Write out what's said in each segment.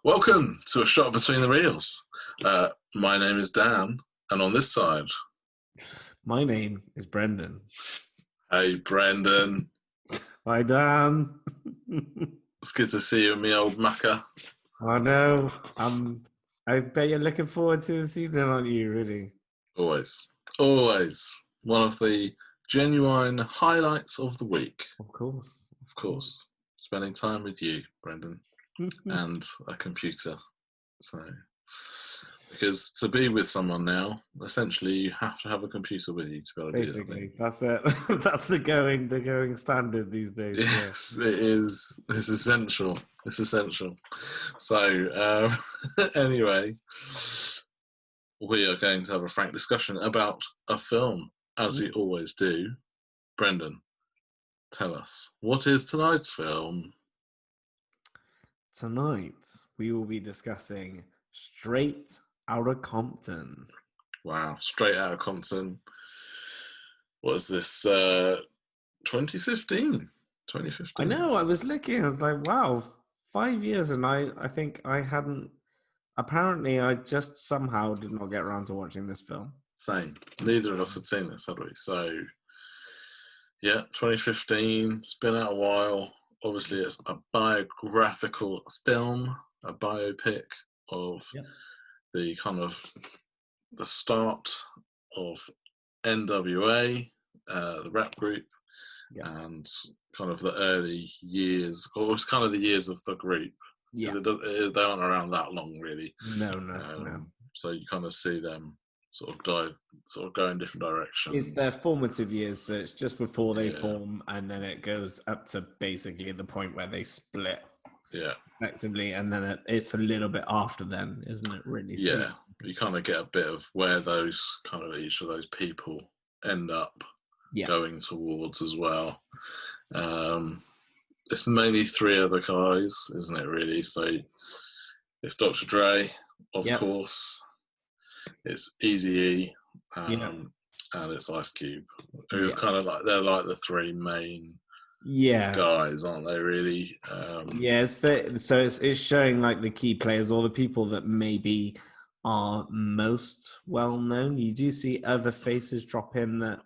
Welcome to A Shot Between the Reels. My name is Dan, and on this side... My name is Brendan. Hey, Brendan. Hi, Dan. It's good to see you, me old macker. I know. I bet you're looking forward to this evening, aren't you, really? Always. Always. One of the genuine highlights of the week. Of course. Of course. Spending time with you, Brendan, and a computer. So, because to be with someone now, essentially you have to have a computer with you to be able to do that. Basically, that's it. That's the going standard these days. Yes, yeah. It is. It's essential. It's essential. So, anyway, we are going to have a frank discussion about a film, as we always do. Brendan, tell us, what is tonight's film? Tonight, we will be discussing Straight Outta Compton. Wow, Straight Outta Compton. What is this? 2015. 2015. I know. I was looking. I was like, wow, 5 years, and I think I hadn't. Apparently, I just somehow did not get around to watching this film. Same. Neither of us had seen this, had we? So, yeah, 2015. It's been out a while. Obviously, it's a biographical film, a biopic of the kind of the start of N.W.A, the rap group, and kind of the early years, or it's kind of the years of the group. Yeah, they aren't around that long, really. No. So you kind of see them sort of go in different directions. It's their formative years, so it's just before they form, and then it goes up to basically the point where they split. Yeah, effectively, and then it's a little bit after then, isn't it? Really? So yeah, you kind of get a bit of where those kind of each of those people end up going towards as well. It's mainly three other guys, isn't it? Really? So it's Dr. Dre, of course. It's Eazy-E, and it's Ice Cube. Who are kind of like they're like the three main guys, aren't they? Really? It's showing like the key players or the people that maybe are most well known. You do see other faces drop in that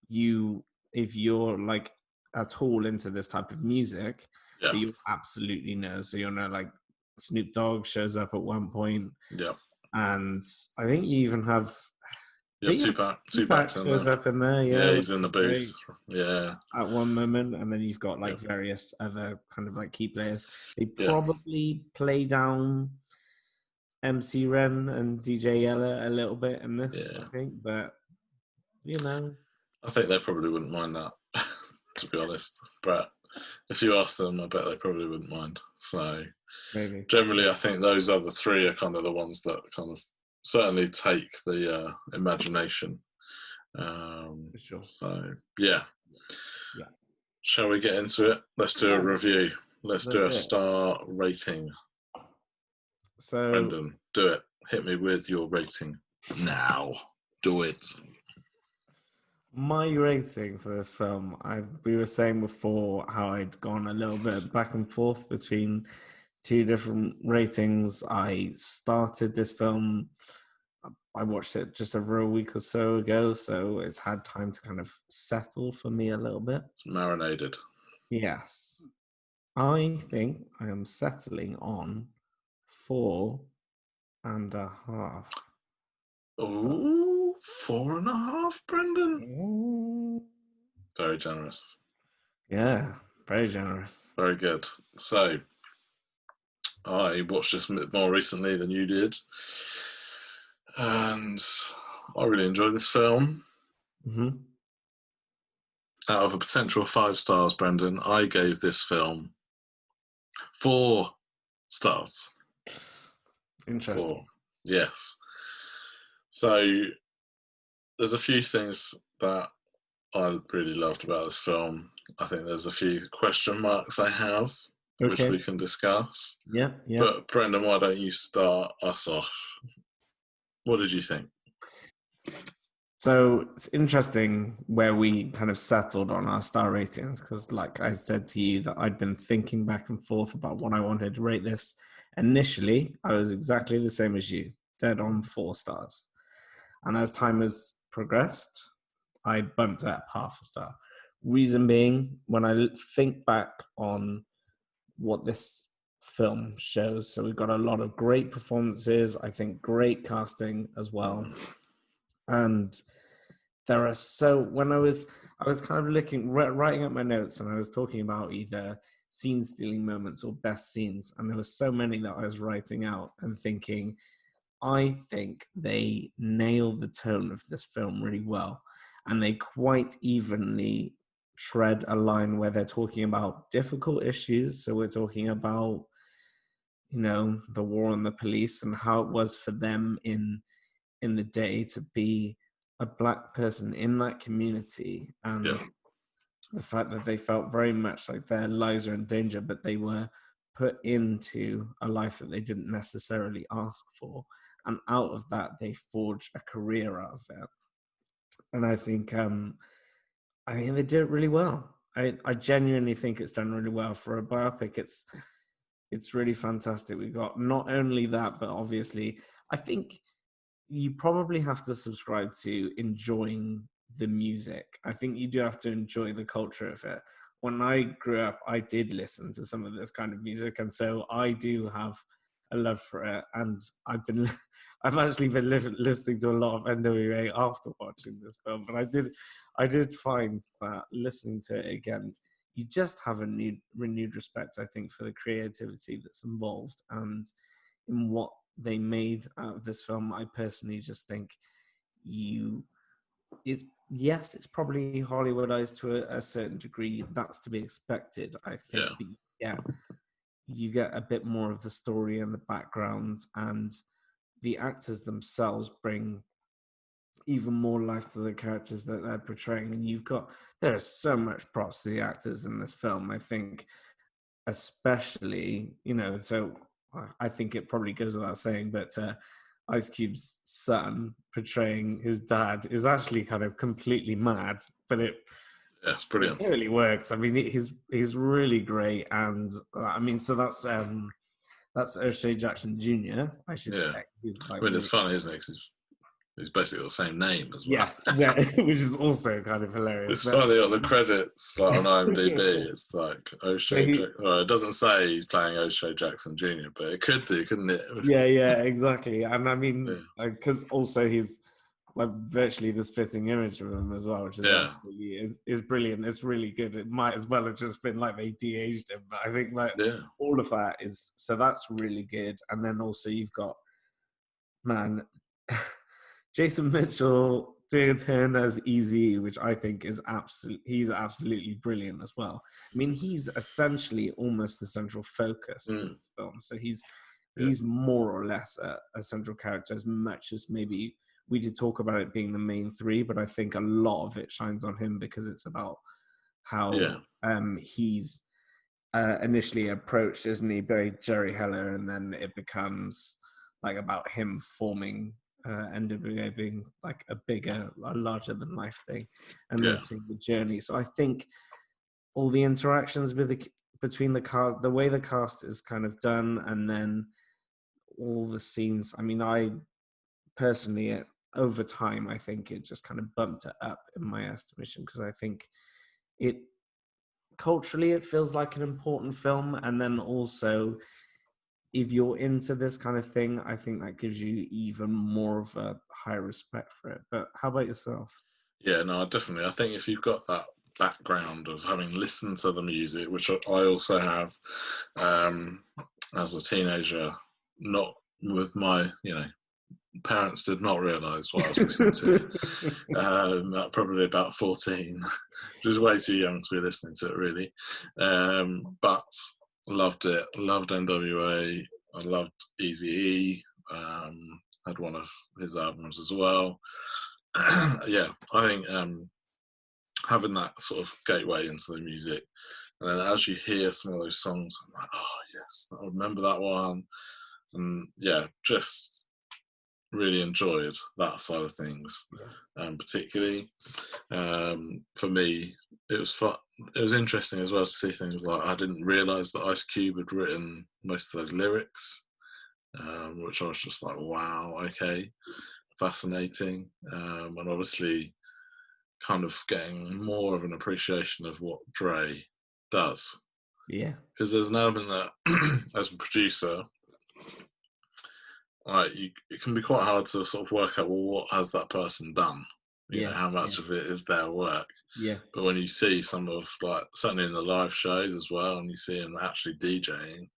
if you're like at all into this type of music, you absolutely know. So you'll know like Snoop Dogg shows up at one point. Yeah. And I think you even have Tupac shows up in there. Yeah, he's in the booth. At one moment, and then you've got like various other kind of like key players. They probably play down MC Ren and DJ Yella a little bit in this, I think, but I think they probably wouldn't mind that, to be honest. But if you ask them, I bet they probably wouldn't mind. So maybe generally, I think those other three are kind of the ones that kind of certainly take the imagination. Sure. So yeah. Shall we get into it? Let's do a review. Let's do a star rating. So Brendan, do it. Hit me with your rating now. Do it. My rating for this film, we were saying before how I'd gone a little bit back and forth between two different ratings. I started this film, I watched it just over a week or so ago, so it's had time to kind of settle for me a little bit. It's marinated. Yes. I think I am settling on 4.5. Ooh, 4.5, Brendan? Very generous. Yeah, very generous. Very good. So, I watched this more recently than you did, and I really enjoyed this film. Mm-hmm. Out of a potential 5 stars, Brendan, I gave this film 4 stars. Interesting. 4. Yes. So, there's a few things that I really loved about this film. I think there's a few question marks I have, which we can discuss. Yeah. But Brendan, why don't you start us off? What did you think? So it's interesting where we kind of settled on our star ratings, because like I said to you that I'd been thinking back and forth about what I wanted to rate this, initially, I was exactly the same as you, dead on 4 stars. And as time has progressed, I bumped it up half a star. Reason being, when I think back on what this film shows, so we've got a lot of great performances, I think great casting as well. And there are when I was kind of writing up my notes, and I was talking about either scene stealing moments or best scenes, and there were so many that I was writing out and thinking, I think they nail the tone of this film really well, and they quite evenly tread a line where they're talking about difficult issues. So we're talking about, the war on the police and how it was for them in the day to be a Black person in that community, and the fact that they felt very much like their lives are in danger, but they were put into a life that they didn't necessarily ask for, and out of that they forged a career out of it. And I think they did it really well. I genuinely think it's done really well for a biopic. It's really fantastic. We got not only that, but obviously I think you probably have to subscribe to enjoying the music. I think you do have to enjoy the culture of it. When I grew up, I did listen to some of this kind of music, and so I do have a love for it. And I've actually been listening to a lot of N.W.A after watching this film. But I did find that listening to it again, you just have a renewed respect, I think, for the creativity that's involved and in what they made out of this film. I personally just think it's probably Hollywoodized to a certain degree. That's to be expected, I think. Yeah. But yeah, you get a bit more of the story and the background, and the actors themselves bring even more life to the characters that they're portraying. And there's so much props to the actors in this film. I think, especially, so I think it probably goes without saying, but Ice Cube's son portraying his dad is actually kind of completely mad, but it's brilliant. It totally works. I mean, he's really great, and so that's O'Shea Jackson Jr. I should say. Who's like, it's funny, isn't it? Because he's basically the same name as well. Yes, yeah, which is also kind of hilarious. It's funny on the credits on IMDb. It's like O'Shea. It doesn't say he's playing O'Shea Jackson Jr., but it could do, couldn't it? Yeah, exactly. And I mean, because also he's like virtually the spitting image of him as well, which is absolutely is brilliant. It's really good. It might as well have just been like they de-aged him, but I think all of that is, so that's really good. And then also you've got, man, Jason Mitchell doing a turn as Easy, which I think is he's absolutely brilliant as well. I mean, he's essentially almost the central focus to this film. So he's more or less a central character, as much as maybe we did talk about it being the main three, but I think a lot of it shines on him because it's about how he's initially approached, isn't he, by Jerry Heller, and then it becomes like about him forming N.W.A being like a larger than life thing, and then seeing the journey. So I think all the interactions between the cast, the way the cast is kind of done, and then all the scenes. I mean, I personally, over time, I think it just kind of bumped it up in my estimation, because I think culturally it feels like an important film, and then also, if you're into this kind of thing, I think that gives you even more of a higher respect for it. But how about yourself? Yeah, no, definitely. I think if you've got that background of having listened to the music, which I also have as a teenager, not with my, parents did not realise what I was listening to. Probably about 14, which was way too young to be listening to it, really. But loved it. Loved N.W.A. I loved Eazy-E. Had one of his albums as well. I think having that sort of gateway into the music, and then as you hear some of those songs, I'm like, oh yes, I remember that one, and just really enjoyed that side of things. Particularly for me, it was fun. It was interesting as well to see things like, I didn't realise that Ice Cube had written most of those lyrics. which I was just like, wow, okay, fascinating. And obviously, kind of getting more of an appreciation of what Dre does. Yeah. Because there's an element that, as a producer, it can be quite hard to sort of work out, well, what has that person done? You know, Yeah. how Yeah. much of it is their work? Yeah. But when you see some of, like, certainly in the live shows as well, and you see him actually DJing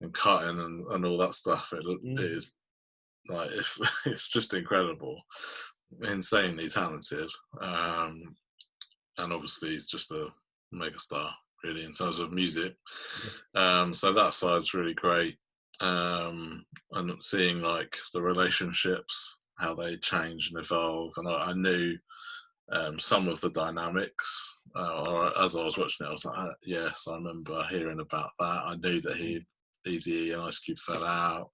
and cutting and all that stuff, it Mm. is like, if it's just incredible, insanely talented, and obviously he's just a megastar, really, in terms of music. Yeah. So that side's really great, and seeing like the relationships, how they change and evolve, and I knew some of the dynamics, or as I was watching it, I was like, yes, I remember hearing about that. I knew that Eazy and Ice Cube fell out.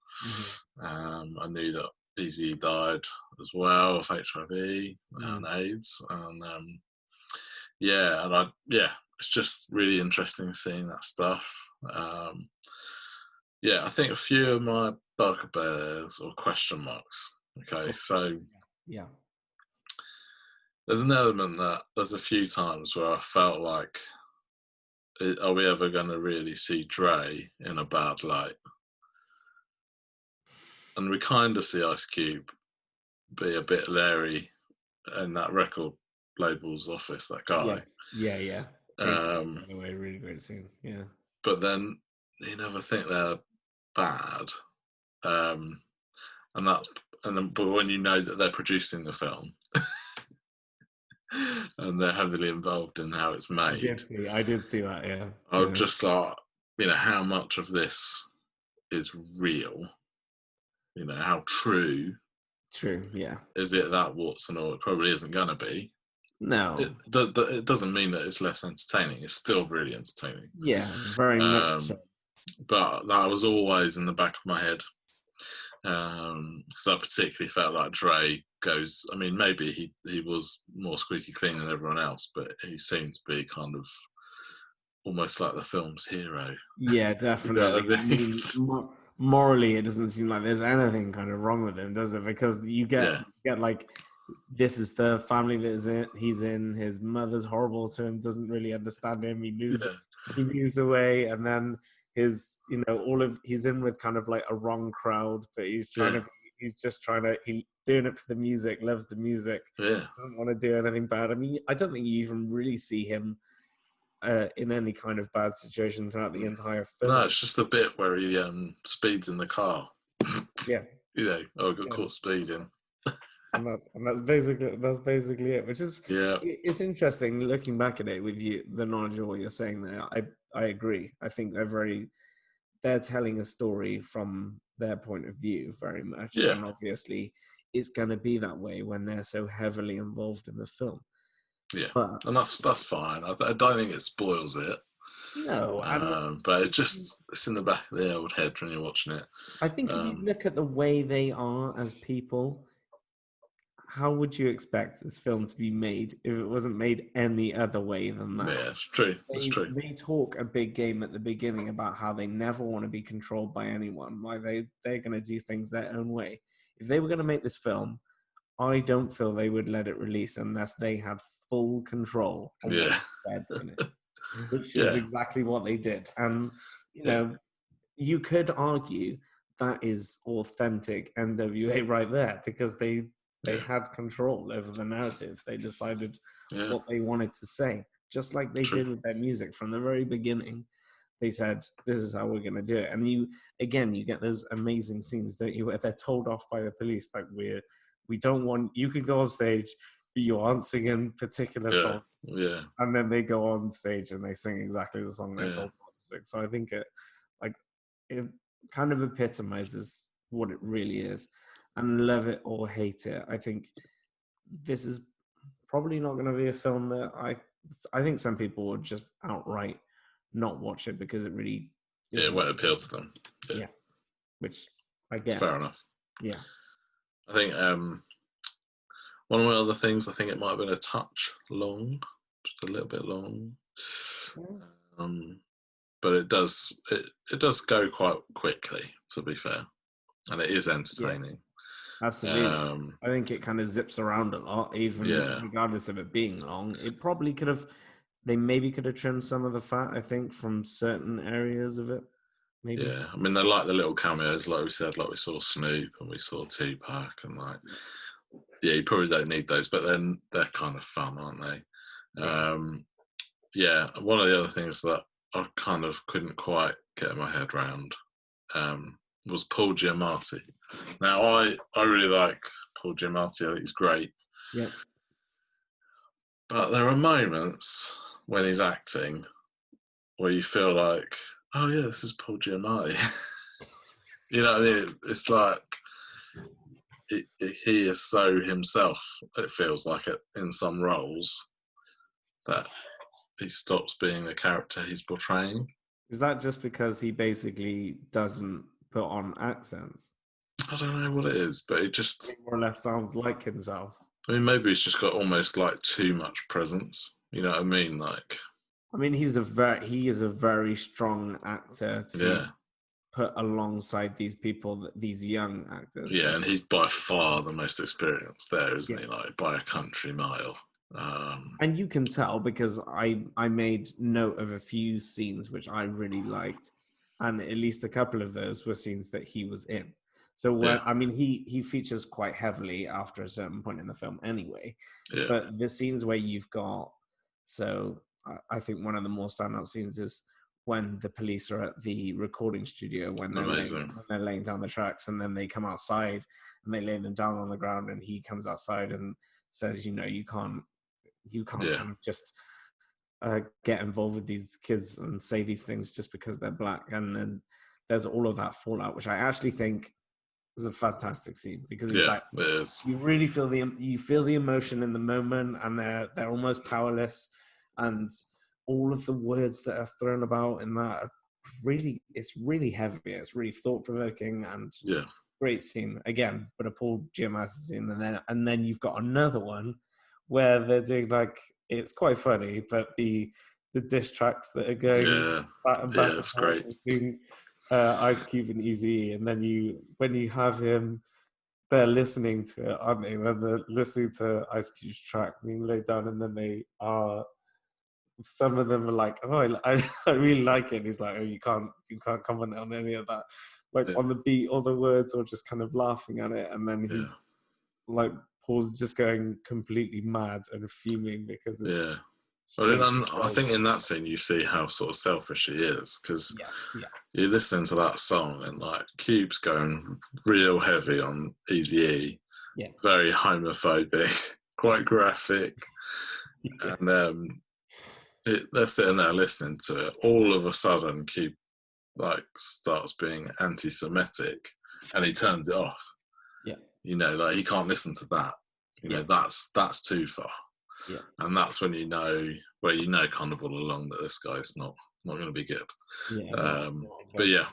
Mhm. I knew that Eazy died as well of HIV and Mm. AIDS, and it's just really interesting seeing that stuff. Um, I think a few of my bugbears or question marks. Okay, Oh, so yeah. there's an element that there's a few times where I felt like, are we ever going to really see Dre in a bad light? And we kind of see Ice Cube be a bit leery in that record label's office, that guy. Yes. Yeah. Yeah. Great scene, Um, by the way. Really great scene. Yeah. but then you never think they're bad. Um, and that's but when you know that they're producing the film and they're heavily involved in how it's made, I did see that. Yeah. I would Yeah. just like, how much of this is real? How true True. Yeah. is it that Watson, or it probably isn't going to be. No. It doesn't mean that it's less entertaining. It's still really entertaining. Yeah. Very much so. But that was always in the back of my head, because I particularly felt like Dre goes. I mean, maybe he was more squeaky clean than everyone else, but he seemed to be kind of almost like the film's hero. Yeah, You know definitely. what I I mean? mean, morally, it doesn't seem like there's anything kind of wrong with him, does it? Because Yeah, you get like, this is the family that he's in. His mother's horrible to him, doesn't really understand him. yeah, He moves away, and then he's in with kind of like a wrong crowd, but yeah, he's doing it for the music, loves the music, yeah. doesn't want to do anything bad. I mean, I don't think you even really see him in any kind of bad situation throughout the entire No, film. it's just the bit where he speeds in the car. Yeah, I got yeah, caught speeding. that's basically it. Which is Yeah, it's interesting looking back at it with you, the knowledge of what you're saying there. I agree. I think they're telling a story from their point of view very much, yeah, and obviously it's going to be that way when they're so heavily involved in the film. yeah, But and that's fine. I don't think it spoils it, no, and but it's in the back of the old head when you're watching it. I think if you Um, look at the way they are as people, how would you expect this film to be made if it wasn't made any other way than that? yeah, it's true. It's They true. they talk a big game at the beginning about how they never want to be controlled by anyone. Like they're going to do things their own way. If they were going to make this film, I don't feel they would let it release unless they had full control on what Yeah, was said in it, which is yeah, exactly what they did. And you yeah, know, you could argue that is authentic N.W.A. right there because they yeah, had control over the narrative. They decided yeah. what they wanted to say, just like they True. did with their music from the very beginning. They said, "This is how we're going to do it." And you get those amazing scenes, don't you, where they're told off by the police, like we don't want you can go on stage, but you aren't singing particular Yeah, songs, yeah, and then they go on stage and they sing exactly the song they're yeah, told not to sing. So I think like it kind of epitomizes what it really is. And love it or hate it, I think this is probably not going to be a film that I think some people would just outright not watch it because it really yeah. It isn't. won't appeal to them. Yeah, Yeah, which I get. fair enough. Yeah. I think one of my other things, I think it might have been a touch long, just a little bit long. Um, but it does go quite quickly, to be fair. and it is Yeah, entertaining. absolutely. Um, I think it kind of zips around a lot, even yeah, regardless of it being long. It probably could have, they maybe could have trimmed some of the fat, I think, from certain areas of it. Maybe. yeah. I mean, they like the little cameos, like we said, like we saw Snoop and we saw Tupac, and like, yeah, you probably don't need those, but then they're kind of fun, aren't they? Yeah. Yeah, one of the other things that I kind of couldn't quite get my head around was Paul Giamatti. Now, I really like Paul Giamatti. I think he's great, Yeah. but there are moments when he's acting where you feel like, oh yeah, this is Paul Giamatti. You know what I mean? It's like he is so himself. It feels like it in some roles that he stops being the character he's portraying. Is that just because he basically doesn't put on accents? I don't know what it is, but it He just, more or less sounds like himself. I mean, maybe he's just got almost like too much presence. You know what I mean? Like, I mean, he is a very strong actor to yeah, put alongside these people, these young actors. yeah, and he's by far the most experienced there, isn't Yeah. he? Like by a country mile. And you can tell because I made note of a few scenes which I really liked, and at least a couple of those were scenes that he was in. So when Yeah, I mean he features quite heavily after a certain point in the film anyway, yeah, but the scenes where you've got, so I think one of the more standout scenes is when the police are at the recording studio amazing. when they're laying down the tracks, and then they come outside and they lay them down on the ground, and he comes outside and says, you can't Yeah, kind of just get involved with these kids and say these things just because they're black. And then there's all of that fallout, which I actually think is a fantastic scene because it's yeah, like it is. you really feel the emotion in the moment, and they're almost powerless, and all of the words that are thrown about in that are really, it's really heavy, it's really thought provoking, and Yeah, great scene again, but a Paul Giamatti scene, and then you've got another one where they're doing like, it's quite funny, but the diss tracks that are going yeah, back yeah. and It's forth great. between Ice Cube and Eazy, and then when you have him, they're listening to it, aren't they? When they're listening to Ice Cube's track being laid down, and then they are. Some of them are like, "Oh, I really like it." And he's like, "Oh, you can't comment on any of that, like Yeah, on the beat or the words, or just kind of laughing at it." And then yeah, he's like, Paul's just going completely mad and fuming because yeah. it's Well, straight. I think in that scene you see how sort of selfish he is because Yes, yeah, you're listening to that song and like Cube's going real heavy on Easy E, yeah, very homophobic, quite graphic, yeah, and they're sitting there listening to it. All of a sudden, Cube like starts being anti-Semitic, and he turns it off. yeah, You know, like he can't listen to that. You yeah, know, that's too far, yeah, and that's when you know, well, you know, kind of all along that this guy's not going to be good. yeah. No, Um, no, but yeah,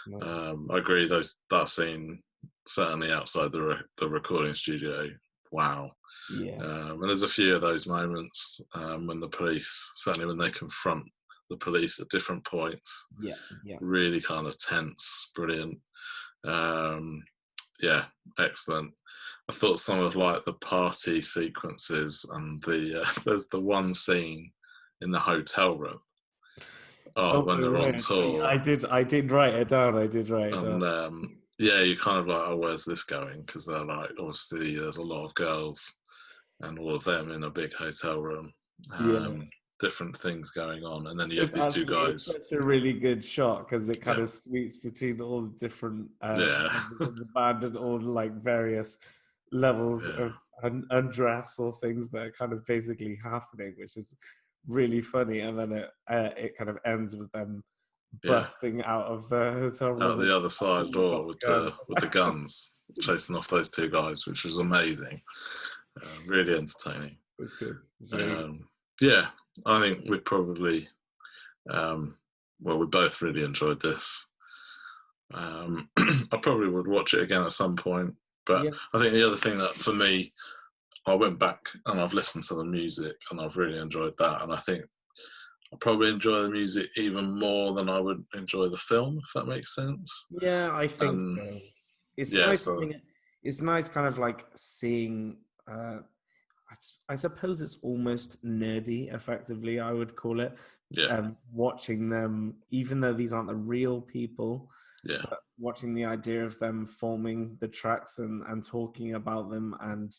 definitely. No. I agree. That scene certainly outside the recording studio. Wow. Yeah, And there's a few of those moments when the police, certainly when they confront the police at different points, yeah, yeah. really kind of tense, brilliant. Um, yeah, excellent. I thought some of like the party sequences and there's the one scene in the hotel room. Oh, Oh when my they're on word! tour, I did write it down. I did write it down. and yeah, you're kind of like, oh, where's this going? Because they're like, obviously, there's a lot of girls, and all of them in a big hotel room, Yeah. different things going on, and then you have It's these two actually, it's guys. such a really good shot because it kind Yeah, of sweeps between all the different yeah, members of the band and all like various levels yeah, of undress or things that are kind of basically happening, which is really funny. And then it kind of ends with them yeah. bursting out of the hotel Out room. the other side And you've door got with guns. the guns, chasing off those two guys, which was amazing. Really entertaining. It's good. It's really good. Yeah, I think we probably, well, we both really enjoyed this. I probably would watch it again at some point, but Yeah. I think the other thing that for me, I went back and I've listened to the music and I've really enjoyed that. And I think I probably enjoy the music even more than I would enjoy the film, if that makes sense. Yeah, I think And so. it's Yeah, nice. so It's nice, kind of like seeing. I suppose it's almost nerdy, effectively, I would call it. yeah, Watching them, even though these aren't the real people, yeah, but watching the idea of them forming the tracks and talking about them, and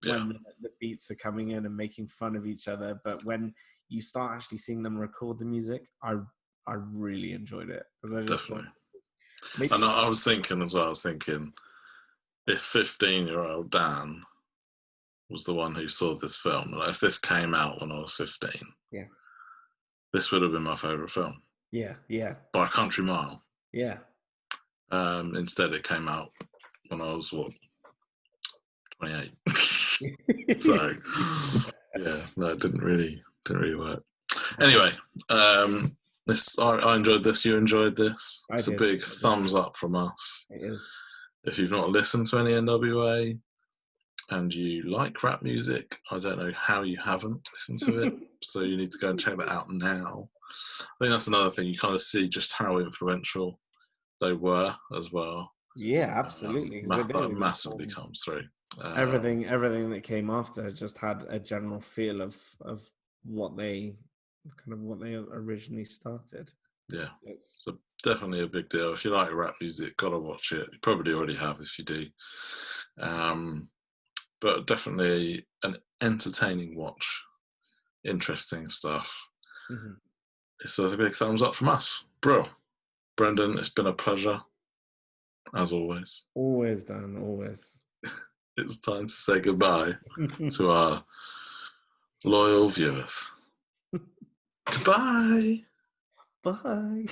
yeah, when the beats are coming in and making fun of each other. But when you start actually seeing them record the music, I really enjoyed it, because I just thought definitely. maybe. And I was thinking as well, I was thinking, if 15-year-old Dan was the one who saw this film, like if this came out when I was 15, Yeah, this would have been my favourite film yeah, yeah, by a country mile. yeah. Instead, it came out when I was, what, 28. So, yeah, no, it didn't really work. Anyway, I enjoyed this. You enjoyed this. I It's a did. big I did. thumbs up from us. It is. If you've not listened to any N.W.A and you like rap music, I don't know how you haven't listened to it. So you need to go and check that out now. I think that's another thing. You kind of see just how influential they were as well. Yeah, absolutely. Because they That basically massively formed comes through. everything that came after just had a general feel of what they originally started. Yeah, It's so definitely a big deal. If you like rap music, gotta watch it. You probably already have if you do. But definitely an entertaining watch. Interesting stuff. mhm. So a big thumbs up from us. Bro, Brendan, it's been a pleasure, as always. Always done, always. It's time to say goodbye to our loyal viewers. Goodbye. Bye.